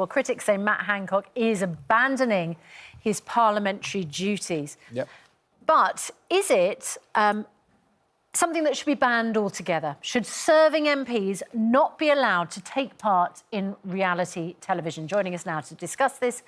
unmissable. Critics say Matt Hancock is abandoning his parliamentary duties. Yep. But is it something that should be banned altogether? Should serving MPs not be allowed to take part in reality television? Joining us now to discuss this,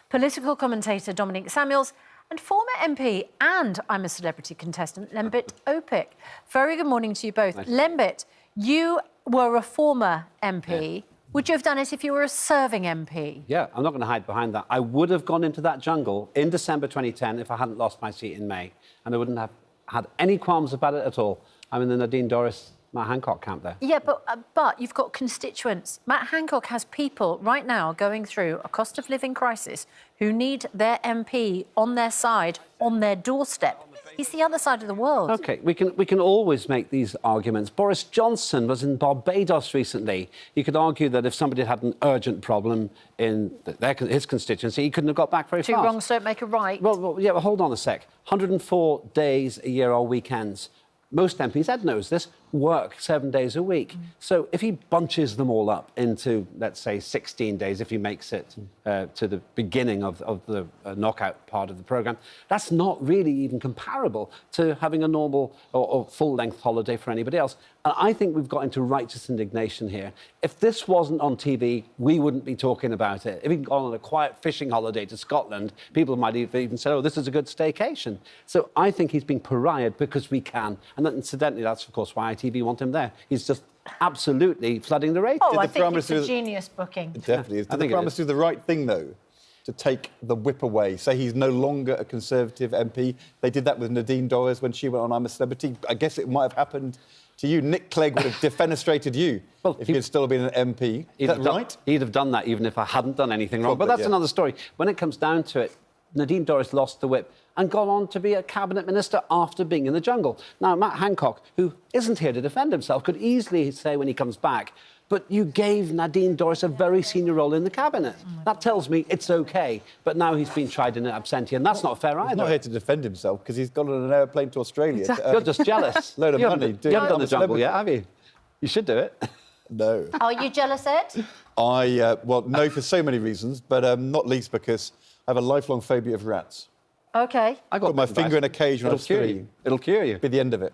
political commentator Dominic Samuels and former MP and I'm a Celebrity contestant, Lembit Opik. Very good morning to you both. Nice. Lembit, you were a former MP. Yeah. Would you have done it if you were a serving MP? Yeah, I'm not going to hide behind that. I would have gone into that jungle in December 2010 if I hadn't lost my seat in May, and I wouldn't have had any qualms about it at all. I'm in the Nadine Dorries, Matt Hancock camp there. Yeah, but you've got constituents. Matt Hancock has people right now going through a cost of living crisis who need their MP on their side, on their doorstep. He's the other side of the world. OK, we can always make these arguments. Boris Johnson was in Barbados recently. You could argue that if somebody had an urgent problem in his constituency, he couldn't have got back very fast. Two wrongs don't make a right. Well, yeah, well, hold on a sec. 104 days a year are weekends. Most MPs, Ed knows this, work 7 days a week. So if he bunches them all up into, let's say, 16 days, if he makes it to the beginning of the knockout part of the programme, that's not really even comparable to having a normal or full-length holiday for anybody else. And I think we've got into righteous indignation here. If this wasn't on TV, we wouldn't be talking about it. If he'd gone on a quiet fishing holiday to Scotland, people might even say, oh, this is a good staycation. So I think he's being pariahed because we can. And that, incidentally, that's, of course, why ITV want him there. He's just absolutely flooding the ratings. Oh, I think it's a genius booking. It definitely is. Did the Prime Minister do the right thing, though, to take the whip away? Say he's no longer a Conservative MP. They did that with Nadine Dorries when she went on I'm a Celebrity. I guess it might have happened to you. Nick Clegg would have defenestrated you if he had still been an MP. Is that right? He'd have done that even if I hadn't done anything wrong. But that's another story. When it comes down to it, Nadine Dorries lost the whip and gone on to be a cabinet minister after being in the jungle. Now, Matt Hancock, who isn't here to defend himself, could easily say when he comes back, but you gave Nadine Dorries a very senior role in the cabinet. That tells me it's OK. But now he's been tried in absentia, and that's not fair either. He's not here to defend himself because he's gone on an airplane to Australia. Exactly. You're just jealous. Load of money. You haven't done the jungle yet, have you? You should do it. No. Are you jealous, Ed? Well, no, for so many reasons, but not least because I have a lifelong phobia of rats. OK. I got my finger in a cage when I was 3. It'll cure you. Be the end of it.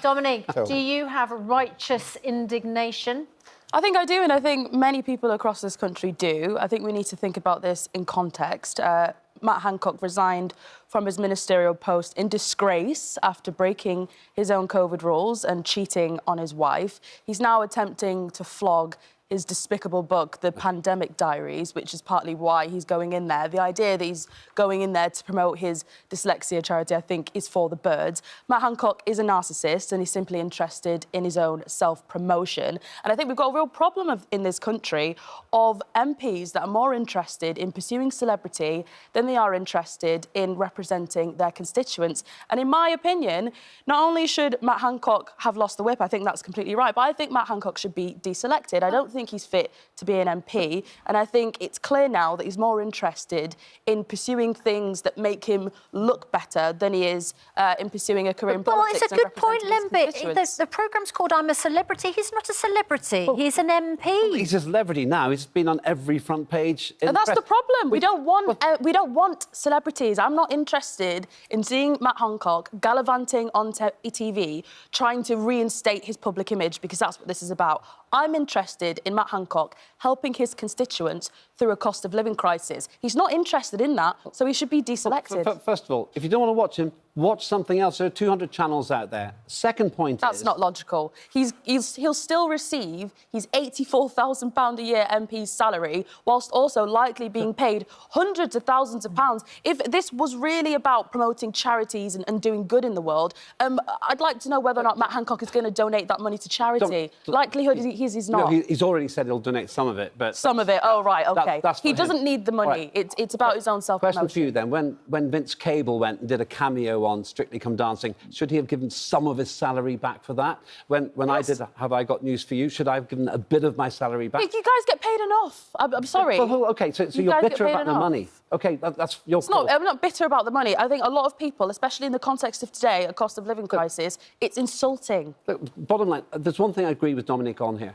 Dominic, do you have righteous indignation? I think I do, and I think many people across this country do. I think we need to think about this in context. Matt Hancock resigned from his ministerial post in disgrace after breaking his own COVID rules and cheating on his wife. He's now attempting to flog his despicable book, The Pandemic Diaries, which is partly why he's going in there. The idea that he's going in there to promote his dyslexia charity, I think, is for the birds. Matt Hancock is a narcissist and he's simply interested in his own self-promotion. And I think we've got a real problem in this country of MPs that are more interested in pursuing celebrity than they are interested in representing their constituents. And in my opinion, not only should Matt Hancock have lost the whip, I think that's completely right, but I think Matt Hancock should be deselected. I don't think he's fit to be an MP, and I think it's clear now that he's more interested in pursuing things that make him look better than he is in pursuing a career in politics. Well, it's a good point, Lembit. The programme's called I'm a Celebrity. He's not a celebrity. Well, he's an MP. Well, he's a celebrity now. He's been on every front page. And that's the problem. We don't want celebrities. I'm not interested in seeing Matt Hancock gallivanting on TV, trying to reinstate his public image, because that's what this is about. I'm interested in Matt Hancock helping his constituents through a cost of living crisis. He's not interested in that, so he should be deselected. First of all, if you don't want to watch him, watch something else. There are 200 channels out there. Second point That's not logical. He'll still receive his £84,000 a year MP's salary, whilst also likely being paid hundreds of thousands of pounds. If this was really about promoting charities and doing good in the world, I'd like to know whether or not Matt Hancock is going to donate that money to charity. Likelihood is he's not. No, he's already said he'll donate some of it, but... Some of it? Oh, right, OK. He doesn't need the money. Right. It's about his own self-promotion. Question for you, then. When Vince Cable went and did a cameo on Strictly Come Dancing, should he have given some of his salary back for that? When yes. I did Have I Got News for You, should I have given a bit of my salary back? You guys get paid enough. I'm sorry. Well, OK, so you're bitter about the money. OK, that's your call. I'm not bitter about the money. I think a lot of people, especially in the context of today, a cost of living crisis, it's insulting. Look, bottom line, there's one thing I agree with Dominic on here.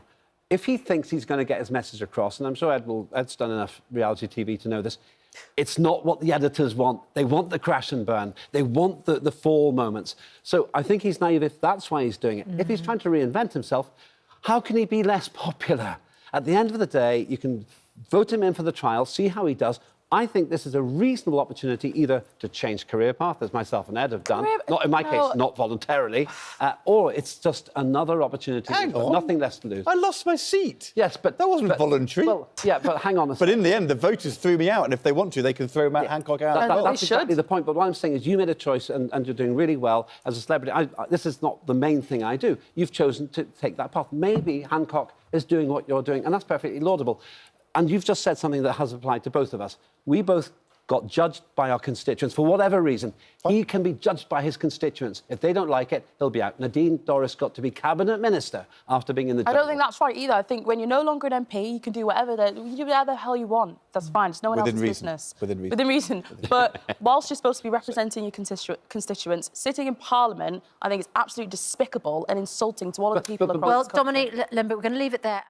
if he thinks he's going to get his message across, and I'm sure Ed's done enough reality TV to know this, it's not what the editors want. They want the crash and burn. They want the fall moments. So I think he's naive if that's why he's doing it. If he's trying to reinvent himself, how can he be less popular? At the end of the day, you can vote him in for the trial, see how he does. I think this is a reasonable opportunity either to change career path, as myself and Ed have done, not in my case, not voluntarily, or it's just another opportunity. Hang on. Nothing less to lose. I lost my seat. Yes, but... That wasn't voluntary. Well, yeah, but hang on a But second. in the end, the voters threw me out, and if they want to, they can throw Matt Hancock out as well. That's exactly the point. But what I'm saying is you made a choice and you're doing really well as a celebrity. This is not the main thing I do. You've chosen to take that path. Maybe Hancock is doing what you're doing, and that's perfectly laudable. And you've just said something that has applied to both of us. We both got judged by our constituents for whatever reason. He can be judged by his constituents. If they don't like it, he'll be out. Nadine Dorries got to be cabinet minister after being in the... I don't think that's right either. I think when you're no longer an MP, you can do whatever the hell you want. That's fine. It's no one else's business. Within reason. Within reason. But whilst you're supposed to be representing your constituents, sitting in Parliament, I think it's absolutely despicable and insulting to all of the people across Well, this country. Dominique Lambert, we're going to leave it there.